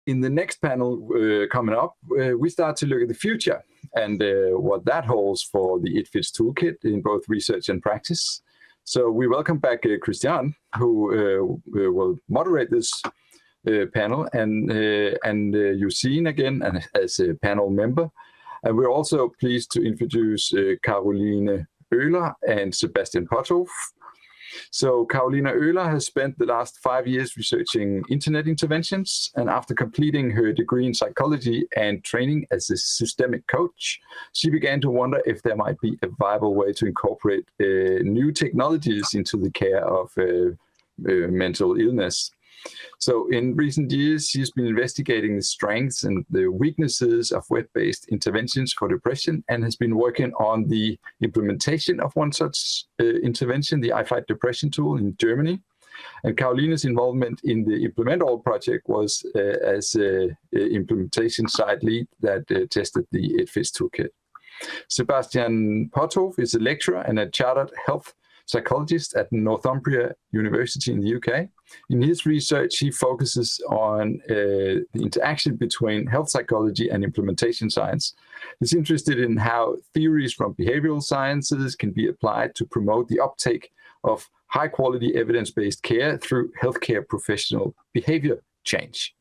in the next panel coming up, we start to look at the future and what that holds for the ItFits-Toolkit in both research and practice. So we welcome back Christian, who will moderate this panel, and Josien again as a panel member. And we're also pleased to introduce Caroline Oehler and Sebastian Potthoff. So Caroline Oehler has spent the last 5 years researching internet interventions, and after completing her degree in psychology and training as a systemic coach, she began to wonder if there might be a viable way to incorporate new technologies into the care of mental illness. So in recent years, she's been investigating the strengths and the weaknesses of web-based interventions for depression, and has been working on the implementation of one such intervention, the ItFits-Depression tool in Germany. And Caroline's involvement in the Implement All project was as an implementation site lead that tested the ItFits-Toolkit. Sebastian Potthoff is a lecturer and a chartered health psychologist at Northumbria University in the UK. In his research, he focuses on the interaction between health psychology and implementation science. He's interested in how theories from behavioral sciences can be applied to promote the uptake of high-quality evidence-based care through healthcare professional behavior change.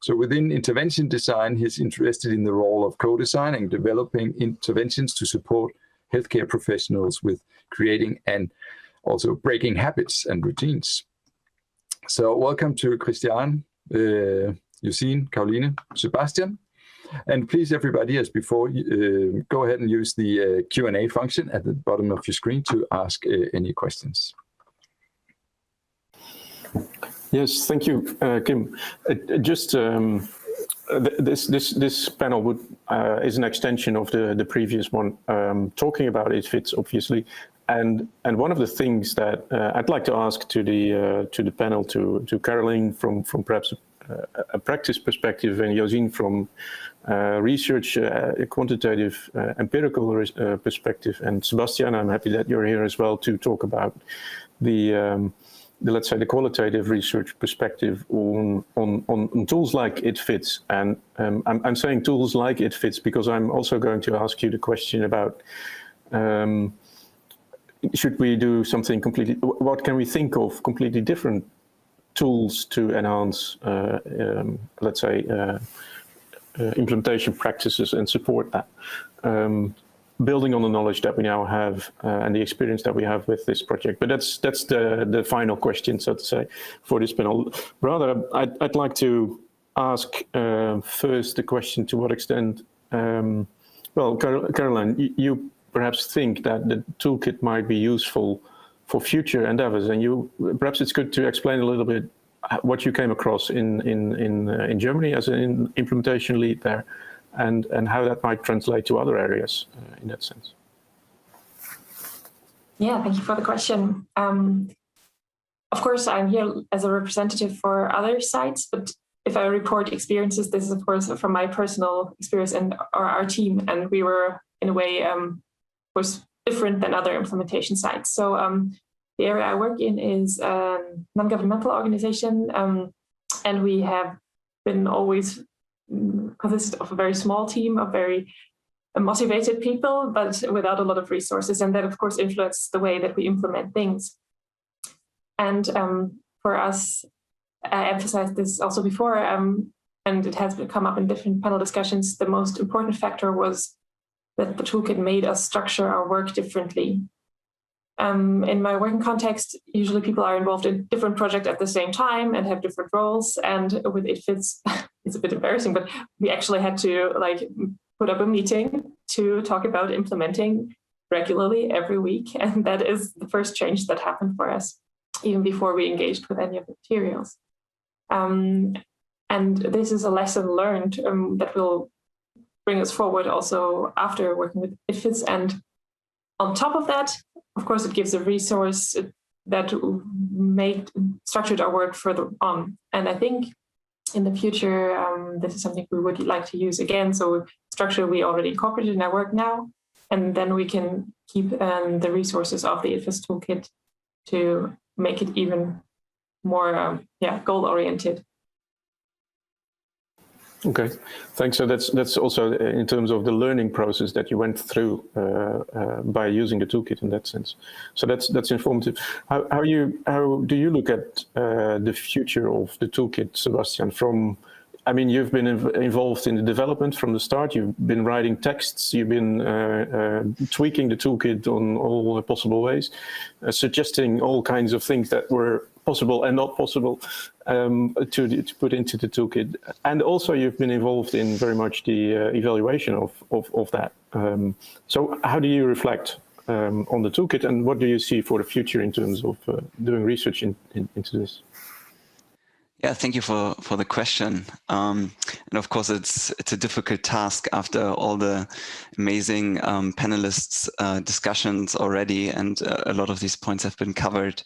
So within intervention design, he's interested in the role of co-designing, developing interventions to support healthcare professionals with creating and also breaking habits and routines. So welcome to Christian, Josien, Caroline, Sebastian. And please, everybody, as before, go ahead and use the Q&A function at the bottom of your screen to ask any questions. Yes, thank you, Kim. This panel is an extension of the previous one, talking about ItFits, obviously, and one of the things that I'd like to ask to the panel, to Caroline from perhaps a practice perspective, and Josien from research, quantitative, empirical perspective, and Sebastian, I'm happy that you're here as well to talk about let's say the qualitative research perspective on tools like ItFits. And I'm saying tools like ItFits because I'm also going to ask you the question about should we do something completely, what can we think of completely different tools to enhance, let's say, implementation practices and support that. Building on the knowledge that we now have and the experience that we have with this project. But that's the final question, so to say, for this panel. Rather, I'd like to ask first the question to what extent, well, Caroline, you perhaps think that the toolkit might be useful for future endeavors, and perhaps it's good to explain a little bit what you came across in Germany as an implementation lead there, and how that might translate to other areas in that sense. Yeah, thank you for the question. Of course, I'm here as a representative for other sites, but if I report experiences, this is of course from my personal experience and our team, and we were in a way, was different than other implementation sites. So the area I work in is a non-governmental organization, and we have been always consisted of a very small team of very motivated people, but without a lot of resources. And that, of course, influences the way that we implement things. And for us, I emphasized this also before, and it has come up in different panel discussions, the most important factor was that the toolkit made us structure our work differently. In my working context, usually people are involved in different projects at the same time and have different roles. And with ItFits, it's a bit embarrassing, but we actually had to put up a meeting to talk about implementing regularly every week. And that is the first change that happened for us, even before we engaged with any of the materials. And this is a lesson learned that will bring us forward also after working with ItFits. And on top of that, of course, it gives a resource that structured our work further on. And I think in the future, this is something we would like to use again. So structure we already incorporated in our work now, and then we can keep the resources of the ItFits-Toolkit to make it even more goal-oriented. Okay, thanks. So that's also in terms of the learning process that you went through by using the toolkit in that sense. So that's informative. How do you look at the future of the toolkit, Sebastian? I mean, you've been involved in the development from the start. You've been writing texts. You've been tweaking the toolkit on all possible ways, suggesting all kinds of things that were possible and not possible to put into the toolkit. And also, you've been involved in very much the evaluation of that. So, how do you reflect on the toolkit, and what do you see for the future in terms of doing research into this? Yeah, thank you for the question. And of course, it's a difficult task after all the amazing panelists' discussions already, and a lot of these points have been covered.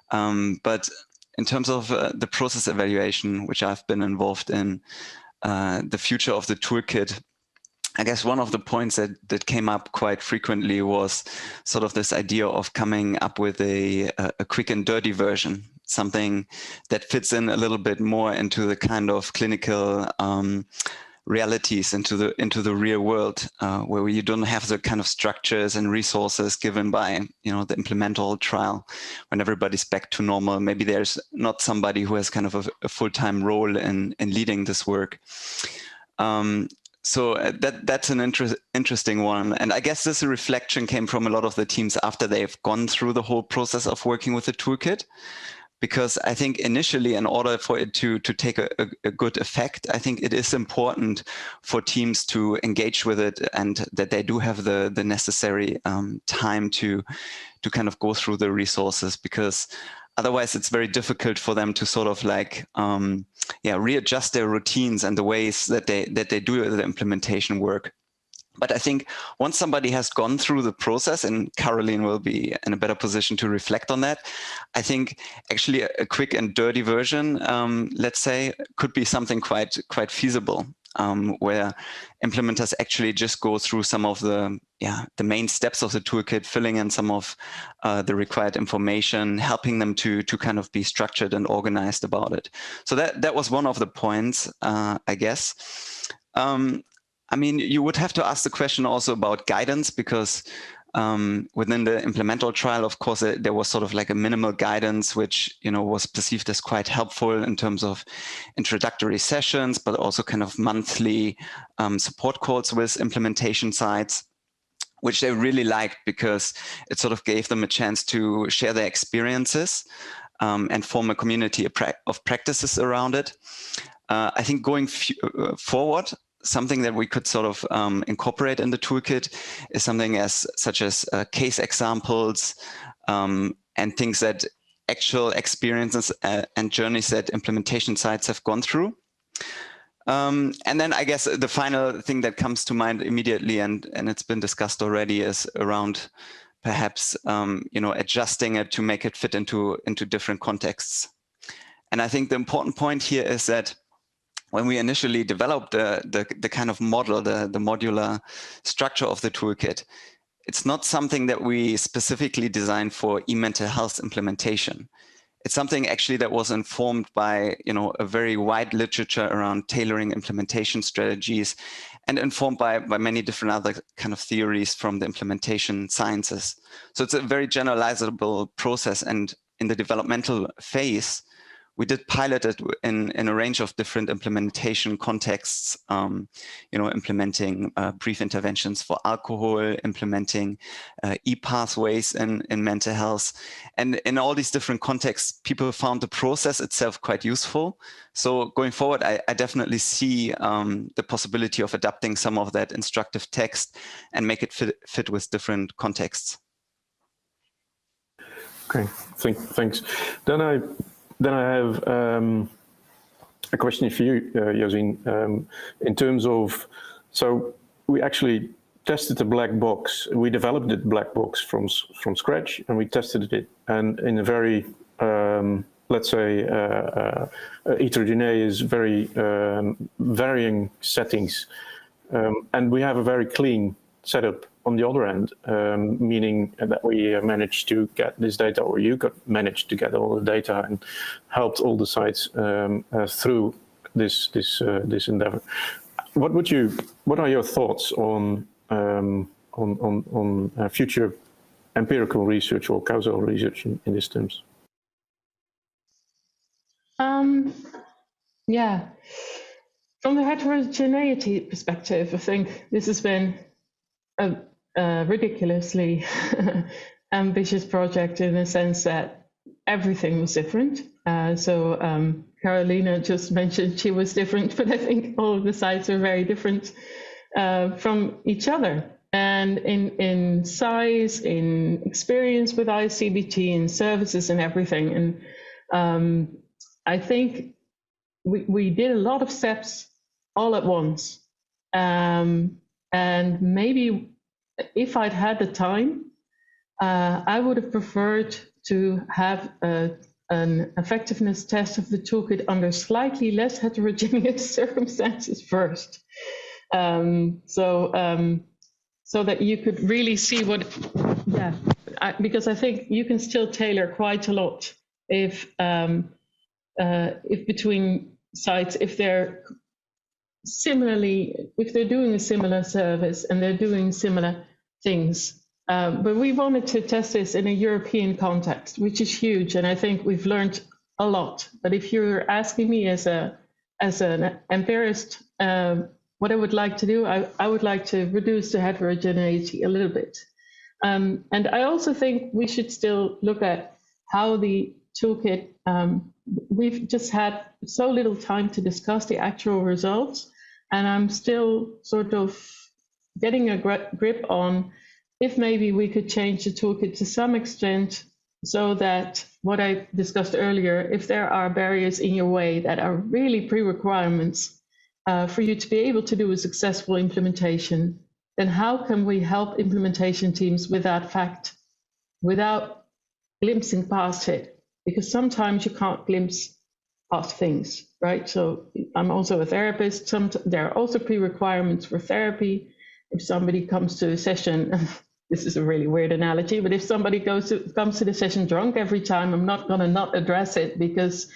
But in terms of the process evaluation, which I've been involved in, the future of the toolkit, I guess one of the points that came up quite frequently was sort of this idea of coming up with a quick and dirty version, something that fits in a little bit more into the kind of clinical realities, into the real world, where you don't have the kind of structures and resources given by the implemental trial. When everybody's back to normal, maybe there's not somebody who has kind of a full-time role in leading this work. So that's an interesting one. And I guess this reflection came from a lot of the teams after they've gone through the whole process of working with the toolkit. Because I think initially, in order for it to take a good effect, I think it is important for teams to engage with it, and that they do have the necessary time to kind of go through the resources, because otherwise it's very difficult for them to sort of like readjust their routines and the ways that they do the implementation work. But I think once somebody has gone through the process, and Caroline will be in a better position to reflect on that, I think actually a quick and dirty version, let's say, could be something quite feasible, where implementers actually just go through some of the main steps of the toolkit, filling in some of the required information, helping them to kind of be structured and organized about it. So that was one of the points, I guess. I mean, you would have to ask the question also about guidance, because within the implemental trial, of course, there was sort of like a minimal guidance, which was perceived as quite helpful in terms of introductory sessions, but also kind of monthly support calls with implementation sites, which they really liked, because it sort of gave them a chance to share their experiences and form a community of practices around it. I think going forward, something that we could sort of incorporate in the toolkit is something such as case examples and things that actual experiences and journeys that implementation sites have gone through. And then I guess the final thing that comes to mind immediately, and it's been discussed already, is around perhaps adjusting it to make it fit into different contexts. And I think the important point here is that when we initially developed the kind of model, the modular structure of the toolkit, it's not something that we specifically designed for e-mental health implementation. It's something actually that was informed by a very wide literature around tailoring implementation strategies, and informed by many different other kind of theories from the implementation sciences. So it's a very generalizable process, and in the developmental phase, we did pilot it in a range of different implementation contexts, implementing brief interventions for alcohol, implementing e-pathways in mental health. And in all these different contexts, people found the process itself quite useful. So going forward, I definitely see the possibility of adapting some of that instructive text and make it fit with different contexts. Okay, thanks. Then I have a question for you, Josien, in terms of, so we actually tested the black box. We developed the black box from scratch, and we tested it, and in a very, let's say, heterogeneous, very varying settings. And we have a very clean setup on the other end, meaning that we managed to get this data, or you managed to get all the data and helped all the sites through this endeavor. What are your thoughts on future empirical research or causal research in these terms? Yeah, from the heterogeneity perspective, I think this has been a ridiculously ambitious project in the sense that everything was different. So Carolina just mentioned she was different, but I think all of the sites are very different from each other. And in size, in experience with ICBT, in services and everything. And I think we did a lot of steps all at once. And maybe if I'd had the time, I would have preferred to have an effectiveness test of the toolkit under slightly less heterogeneous circumstances first. So that you could really see because I think you can still tailor quite a lot if between sites, if they're doing a similar service and they're doing similar things. But we wanted to test this in a European context, which is huge, and I think we've learned a lot. But if you're asking me as an empirist, what I would like to do, I would like to reduce the heterogeneity a little bit. And I also think we should still look at how the toolkit, we've just had so little time to discuss the actual results, and I'm still sort of getting a grip on if maybe we could change the toolkit to some extent so that what I discussed earlier, if there are barriers in your way that are really pre-requirements for you to be able to do a successful implementation, then how can we help implementation teams with that fact without glimpsing past it? Because sometimes you can't glimpse past things, right? So I'm also a therapist. There are also pre-requirements for therapy. If somebody comes to a session, this is a really weird analogy, but if somebody comes to the session drunk every time, I'm not going to not address it because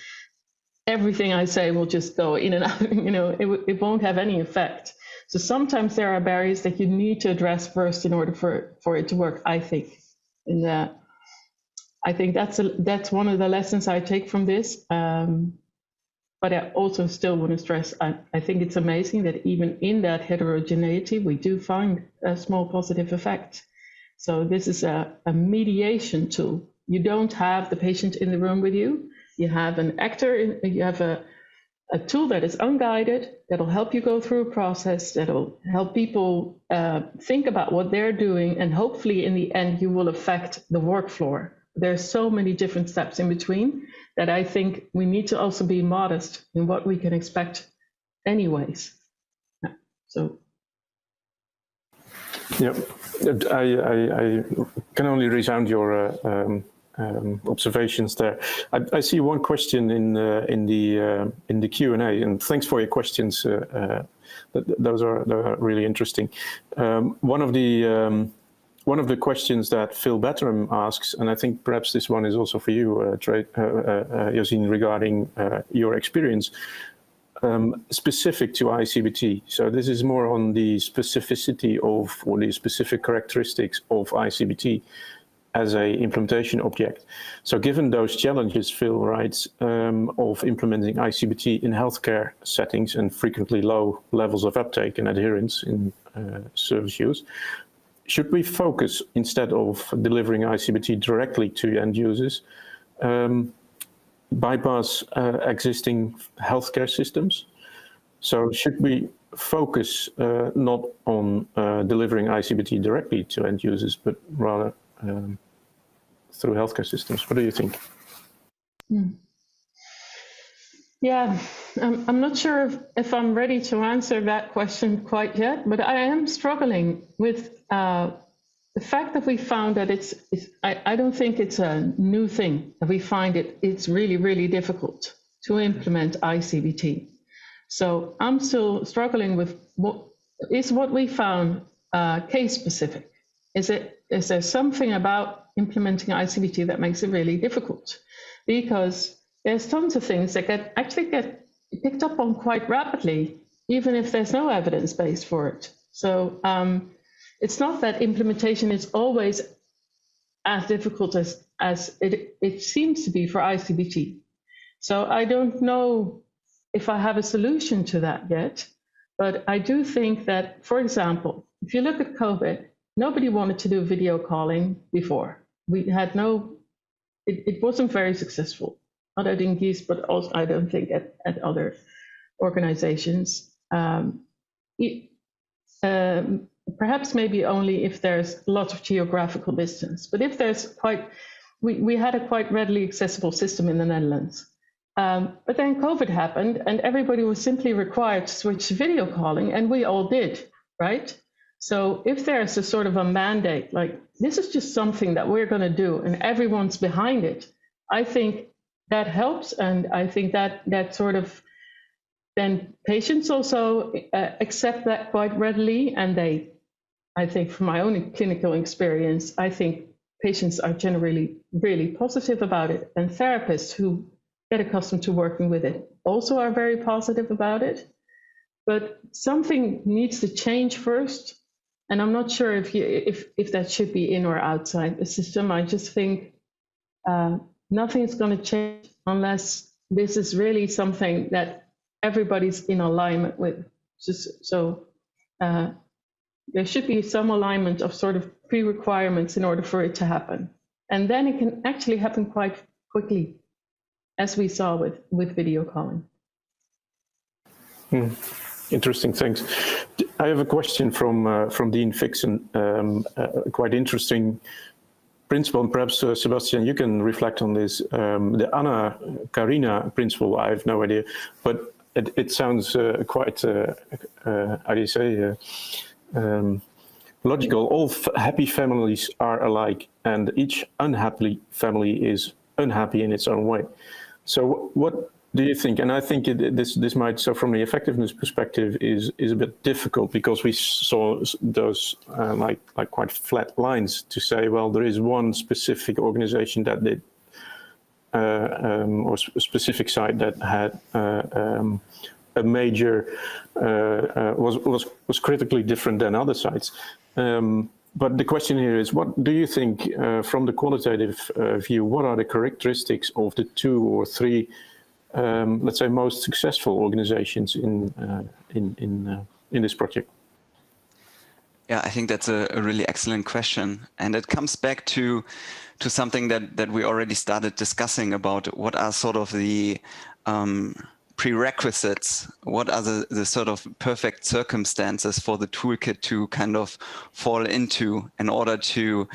everything I say will just go in and out. It won't have any effect. So sometimes there are barriers that you need to address first in order for it to work, I think. And I think that's one of the lessons I take from this. But I also still want to stress, I think it's amazing that even in that heterogeneity, we do find a small positive effect. So this is a mediation tool. You don't have the patient in the room with you. You have an actor, you have a tool that is unguided, that'll help you go through a process, that'll help people think about what they're doing, and hopefully in the end you will affect the work floor. There's so many different steps in between that I think we need to also be modest in what we can expect anyways. So. Yeah, I can only resound your observations there. I see one question in the Q&A, and thanks for your questions. Those are really interesting. One of the questions that Phil Batterham asks, and I think perhaps this one is also for you, Josien, regarding your experience specific to ICBT. So this is more on the specificity of, or the specific characteristics of ICBT as a implementation object. So given those challenges, Phil writes, of implementing ICBT in healthcare settings and frequently low levels of uptake and adherence in service use, should we focus, instead of delivering ICBT directly to end users, bypass existing healthcare systems? So should we focus not on delivering ICBT directly to end users, but rather through healthcare systems? What do you think? Yeah, I'm not sure if I'm ready to answer that question quite yet, but I am struggling with the fact that we found that I don't think it's a new thing, that we find it's really, really difficult to implement ICBT. So I'm still struggling with what we found case specific. Is there something about implementing ICBT that makes it really difficult? Because there's tons of things that actually get picked up on quite rapidly, even if there's no evidence base for it. So it's not that implementation is always as difficult as it seems to be for ICBT. So I don't know if I have a solution to that yet, but I do think that, for example, if you look at COVID, nobody wanted to do video calling before. We had it wasn't very successful, not at Ingis, but also I don't think at other organizations. Perhaps maybe only if there's lots of geographical distance, but if there's we had a quite readily accessible system in the Netherlands. But then COVID happened and everybody was simply required to switch to video calling, and we all did, right? So if there's a sort of a mandate, like this is just something that we're going to do and everyone's behind it, I think that helps. And I think that sort of, then patients also accept that quite readily. And I think from my own clinical experience, I think patients are generally really positive about it. And therapists who get accustomed to working with it also are very positive about it. But something needs to change first. And I'm not sure if that should be in or outside the system. I just think nothing's going to change unless this is really something that everybody's in alignment with. So there should be some alignment of sort of pre-requirements in order for it to happen. And then it can actually happen quite quickly, as we saw with video calling. Interesting, thanks. I have a question from Dean Fixen, quite interesting principle, and perhaps Sebastian, you can reflect on this. The Anna Karina principle, I have no idea, but it sounds quite, how do you say, logical. All happy families are alike, and each unhappy family is unhappy in its own way. So what do you think? And I think this might, so from the effectiveness perspective, is a bit difficult, because we saw those like quite flat lines to say, well, there is one specific organization that did, or specific site that had a major, was critically different than other sites. But the question here is, what do you think, from the qualitative view, what are the characteristics of the 2 or 3 let's say most successful organizations in this project? Yeah, I think that's a really excellent question, and it comes back to something that we already started discussing about what are sort of the prerequisites, what are the sort of perfect circumstances for the toolkit to kind of fall into in order to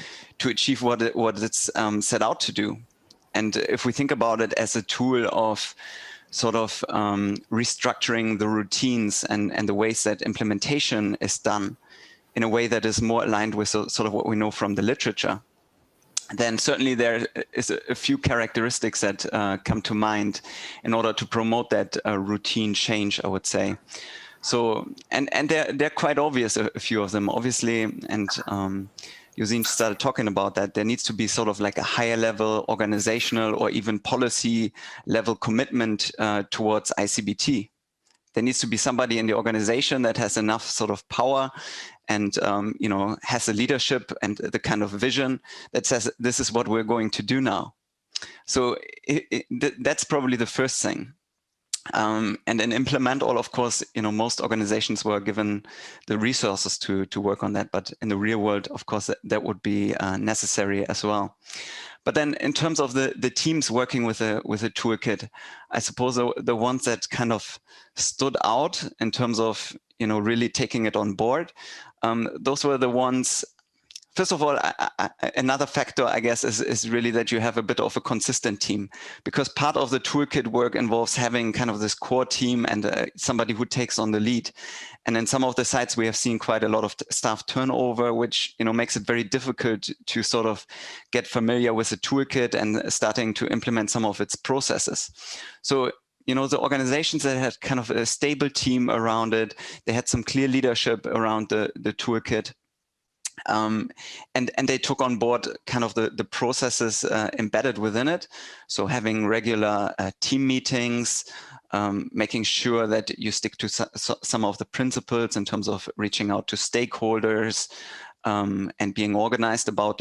achieve what it's set out to do. And if we think about it as a tool of sort of restructuring the routines and the ways that implementation is done in a way that is more aligned with sort of what we know from the literature, then certainly there is a few characteristics that come to mind in order to promote that routine change, I would say. So, and they're quite obvious, a few of them, obviously, and Josien started talking about that. There needs to be sort of like a higher level organizational or even policy level commitment towards ICBT. There needs to be somebody in the organization that has enough sort of power and you know, has the leadership and the kind of vision that says this is what we're going to do now. So that's probably the first thing. And then implement all, of course, you know, most organizations were given the resources to work on that, but in the real world, of course, that would be necessary as well. But then in terms of the teams working with a toolkit, I suppose the ones that kind of stood out in terms of, you know, really taking it on board, those were the ones. First of all, another factor, I guess, is really that you have a bit of a consistent team, because part of the toolkit work involves having kind of this core team and somebody who takes on the lead. And in some of the sites, we have seen quite a lot of staff turnover, which, you know, makes it very difficult to sort of get familiar with the toolkit and starting to implement some of its processes. So, you know, the organizations that had kind of a stable team around it, they had some clear leadership around the toolkit. And they took on board kind of the processes embedded within it. So having regular team meetings, making sure that you stick to some of the principles in terms of reaching out to stakeholders, and being organized about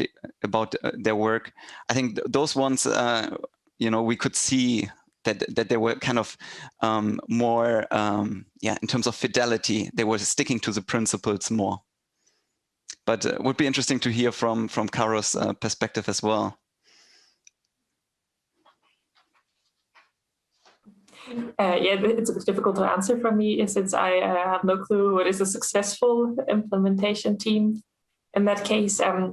their work. I think those ones, we could see that they were kind of more, in terms of fidelity, they were sticking to the principles more. But it would be interesting to hear from Caro's perspective as well. It's a bit difficult to answer for me since I have no clue what is a successful implementation team. In that case, I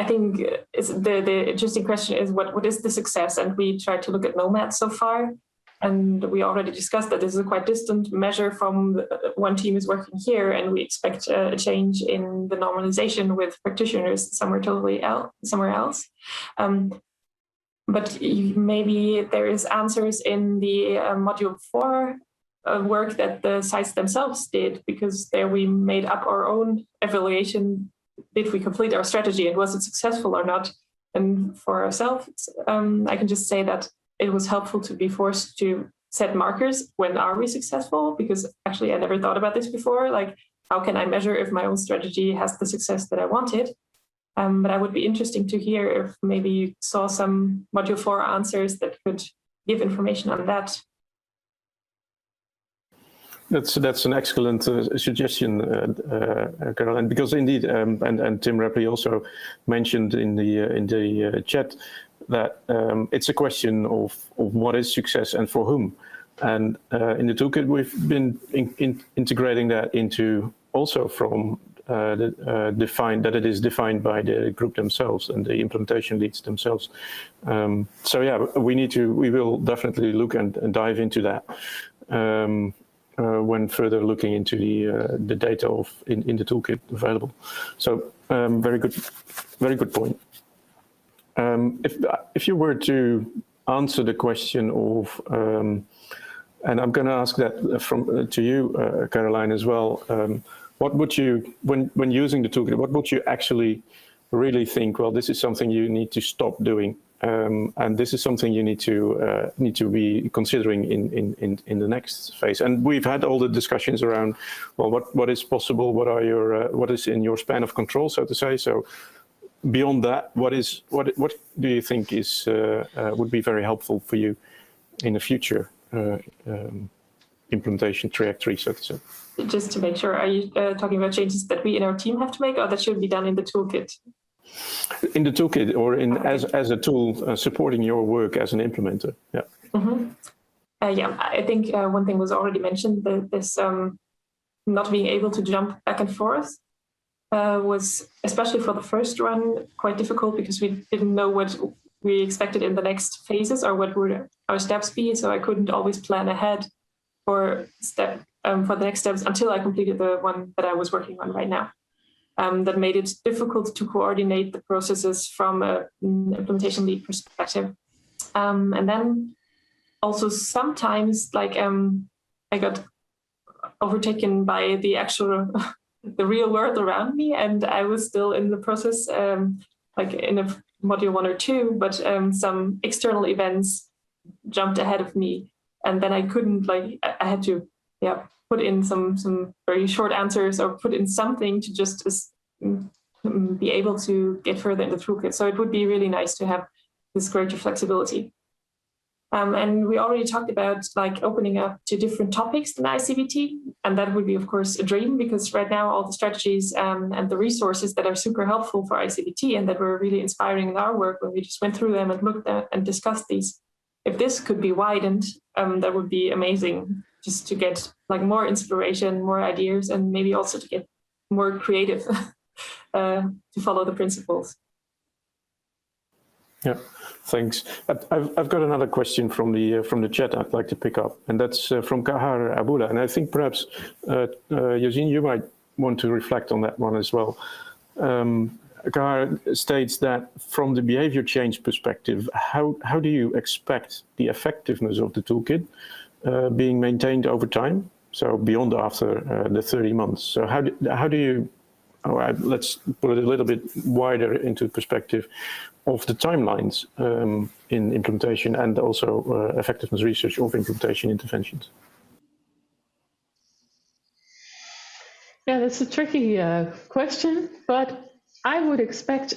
think the interesting question is what is the success? And we tried to look at nomads so far, and we already discussed that this is a quite distant measure from one team is working here, and we expect a change in the normalization with practitioners somewhere else. But maybe there is answers in the module 4 work that the sites themselves did, because there we made up our own evaluation. Did we complete our strategy and was it successful or not? And for ourselves, I can just say that it was helpful to be forced to set markers. When are we successful? Because actually I never thought about this before. Like, how can I measure if my own strategy has the success that I wanted? But I would be interesting to hear if maybe you saw some module 4 answers that could give information on that. That's an excellent suggestion, Caroline, because indeed, and Tim Rapley also mentioned in the chat that it's a question of what is success and for whom. And in the toolkit, we've been integrating that into also from defined that it is defined by the group themselves and the implementation leads themselves. So yeah, we will definitely look and dive into that when further looking into the data in the toolkit available. So very good point. If you were to answer the question of, and I'm going to ask that to you, Caroline, as well. What would you, when using the toolkit, what would you actually really think? Well, this is something you need to stop doing, and this is something you need to be considering in the next phase. And we've had all the discussions around, well, what is possible? What is in your span of control, so to say? So beyond that, what do you think is would be very helpful for you in the future implementation trajectory, so to say? Just to make sure, are you talking about changes that we in our team have to make, or that should be done in the toolkit? In the toolkit, or as a tool supporting your work as an implementer. Yeah. Mm-hmm. I think one thing was already mentioned, this not being able to jump back and forth was, especially for the first run, quite difficult, because we didn't know what we expected in the next phases or what would our steps be. So I couldn't always plan ahead for the next steps until I completed the one that I was working on right now. That made it difficult to coordinate the processes from an implementation lead perspective. And then also sometimes, like, I got overtaken by the real world around me, and I was still in the process, like in a module 1 or 2, but some external events jumped ahead of me, and then I couldn't, like, I had to put in some very short answers or put in something to just be able to get further in the toolkit. So it would be really nice to have this greater flexibility. And we already talked about, like, opening up to different topics than ICVT, and that would be, of course, a dream, because right now all the strategies and the resources that are super helpful for ICVT and that were really inspiring in our work when we just went through them and looked at and discussed these, if this could be widened, that would be amazing, just to get, like, more inspiration, more ideas, and maybe also to get more creative to follow the principles. Yeah, thanks. I've got another question from the chat I'd like to pick up, and that's from Kahar Abula. And I think perhaps, Josien, you might want to reflect on that one as well. Kahar states that from the behavior change perspective, how do you expect the effectiveness of the toolkit being maintained over time? so beyond after the 30 months. So how do you, let's put it a little bit wider into perspective of the timelines in implementation and also effectiveness research of implementation interventions? Yeah, that's a tricky question, but I would expect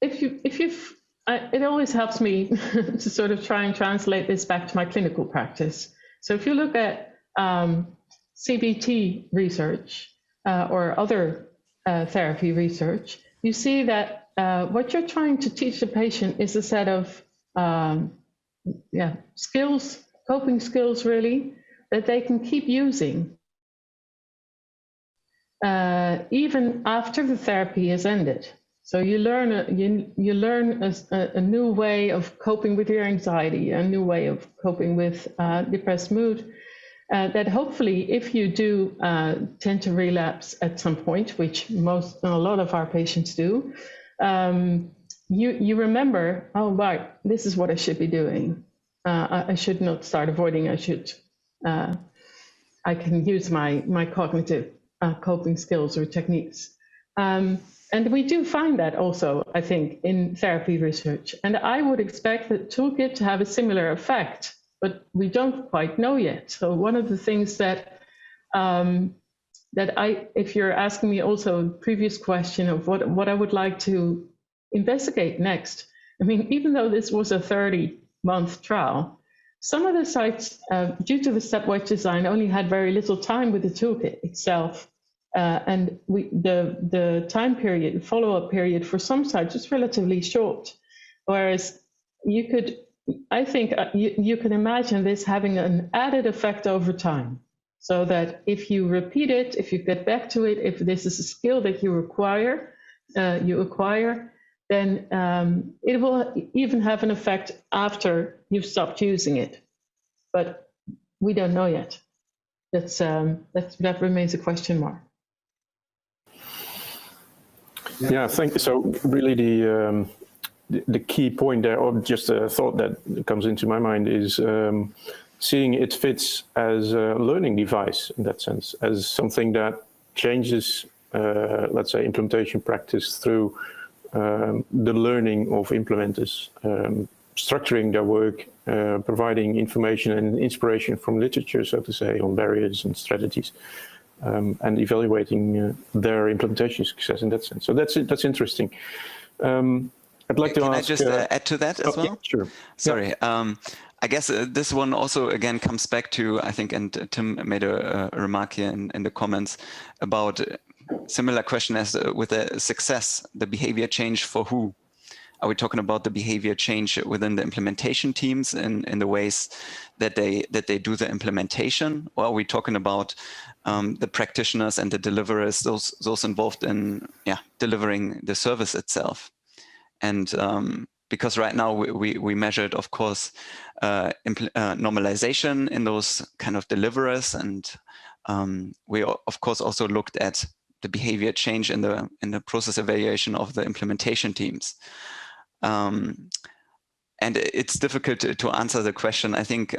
it always helps me to sort of try and translate this back to my clinical practice. So if you look at CBT research or other therapy research, you see that what you're trying to teach the patient is a set of skills, coping skills really, that they can keep using even after the therapy has ended. So you learn a new way of coping with your anxiety, a new way of coping with depressed mood, that hopefully, if you do tend to relapse at some point, which a lot of our patients do, you remember, oh, right, this is what I should be doing. I should not start avoiding. I can use my cognitive coping skills or techniques. And we do find that also, I think, in therapy research. And I would expect the toolkit to have a similar effect, but we don't quite know yet. So one of the things that if you're asking me also a previous question of what I would like to investigate next, I mean, even though this was a 30-month trial, some of the sites, due to the stepwise design, only had very little time with the toolkit itself. And the time period, follow-up period for some sites was relatively short. Whereas you could imagine this having an added effect over time. So that if you repeat it, if you get back to it, if this is a skill that you acquire, then it will even have an effect after you've stopped using it. But we don't know yet. That remains a question mark. Yeah, thank you. So really the key point there, or just a thought that comes into my mind, is seeing ItFits as a learning device in that sense, as something that changes, let's say, implementation practice through the learning of implementers, structuring their work, providing information and inspiration from literature, so to say, on barriers and strategies. And evaluating their implementation success in that sense. So that's interesting. I'd like to ask... Can I just add to that as well? Yeah, sure. Sorry. Yeah. I guess this one also, again, comes back to, I think, and Tim made a remark here in the comments about similar question as with the success, the behavior change for who? Are we talking about the behavior change within the implementation teams in the ways that they do the implementation, or are we talking about the practitioners and the deliverers, those involved in delivering the service itself? And because right now we measured, of course, normalization in those kind of deliverers, and we of course also looked at the behavior change in the process evaluation of the implementation teams. And it's difficult to answer the question. I think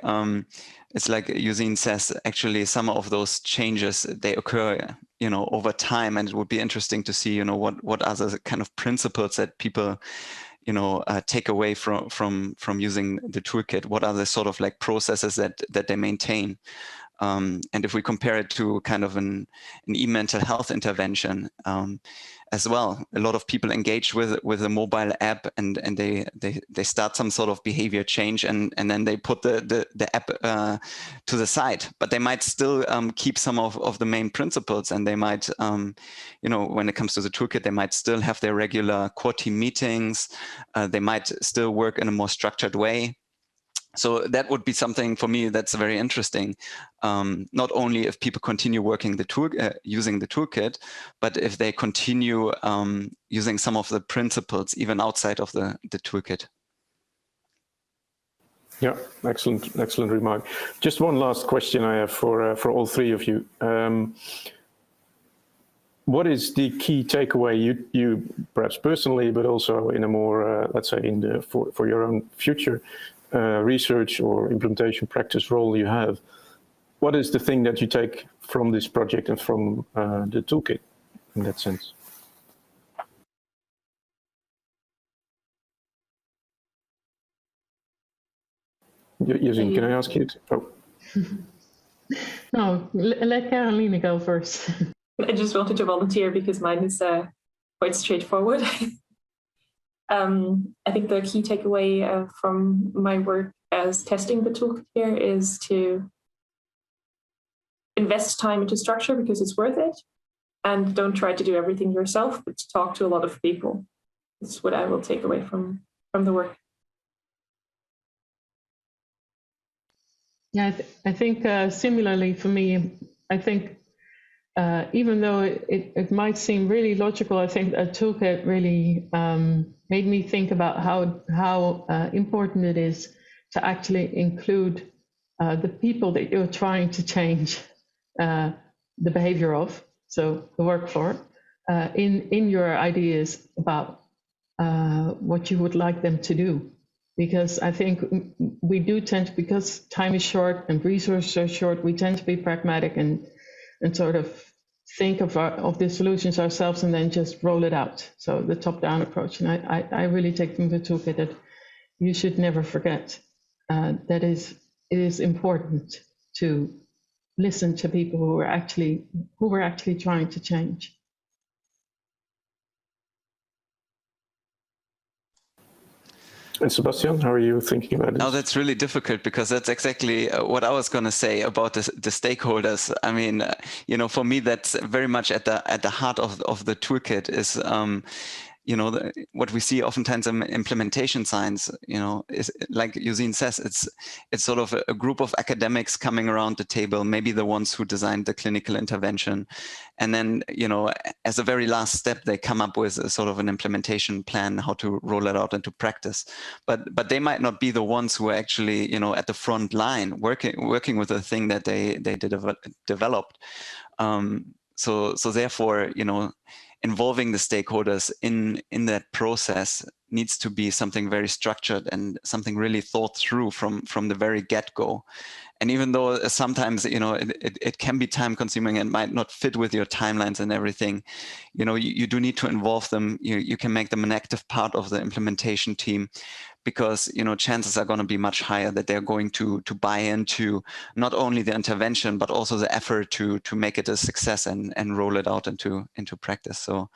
it's like Josien says, actually some of those changes, they occur, over time, and it would be interesting to see, what are the kind of principles that people, take away from using the toolkit. What are the sort of like processes that they maintain? And if we compare it to kind of an e-mental health intervention as well, a lot of people engage with a mobile app and they start some sort of behavior change and then they put the app to the side, but they might still keep some of the main principles, and they might, when it comes to the toolkit, they might still have their regular core team meetings. They might still work in a more structured way. So that would be something for me that's very interesting. Not only if people continue working using the toolkit, but if they continue using some of the principles even outside of the toolkit. Yeah, excellent remark. Just one last question I have for all three of you. What is the key takeaway you perhaps personally, but also in a more let's say for your own future research or implementation practice role you have? What is the thing that you take from this project and from the toolkit in that sense. Josien, can I ask you to? Oh. No, let Caroline go first. I just wanted to volunteer because mine is quite straightforward. I think the key takeaway from my work as testing the toolkit here is to invest time into structure because it's worth it, and don't try to do everything yourself, but to talk to a lot of people. That's what I will take away from the work. Yeah, I think similarly for me, I think even though it might seem really logical, I think a toolkit really made me think about how important it is to actually include the people that you're trying to change the behavior of, so the work for, in your ideas about what you would like them to do. Because I think we do tend to, because time is short and resources are short, we tend to be pragmatic and sort of think of the solutions ourselves and then just roll it out. So the top-down approach. And I really take from the toolkit that you should never forget that it is important to listen to people who are actually trying to change. And Sebastian, how are you thinking about this? Oh, that's really difficult because that's exactly what I was going to say about the stakeholders. I mean, you know, for me, that's very much at the heart of the toolkit is, you know, what we see oftentimes in implementation science, you know, is like Josien says, it's sort of a group of academics coming around the table, maybe the ones who designed the clinical intervention. And then, you know, as a very last step, they come up with a sort of an implementation plan, how to roll it out into practice. But they might not be the ones who are actually, you know, at the front line working with the thing that they developed. So therefore, you know, involving the stakeholders in that process needs to be something very structured and something really thought through from the very get-go. And even though sometimes, you know, it can be time consuming and might not fit with your timelines and everything, you know, you do need to involve them. You can make them an active part of the implementation team, because, you know, chances are going to be much higher that they're going to buy into not only the intervention, but also the effort to make it a success and roll it out into practice. So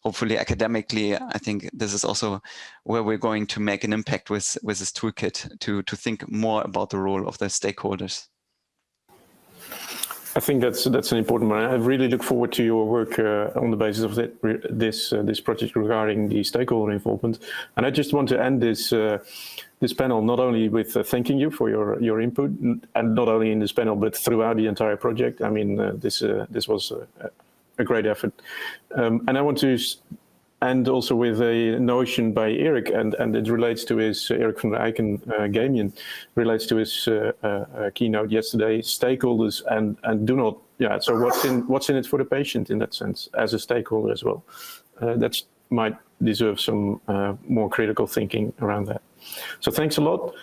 hopefully academically, I think this is also where we're going to make an impact with this toolkit to think more about the role of the stakeholders. I think that's an important one. I really look forward to your work on the basis of this project regarding the stakeholder involvement. And I just want to end this panel not only with thanking you for your input, and not only in this panel but throughout the entire project. I mean, this was a great effort, and I want to end also with a notion by Erik, and it relates to his Erik van der Eycken Gamian, relates to his keynote yesterday. Stakeholders and do not, yeah. So what's in it for the patient in that sense, as a stakeholder as well. That might deserve some more critical thinking around that. So thanks a lot.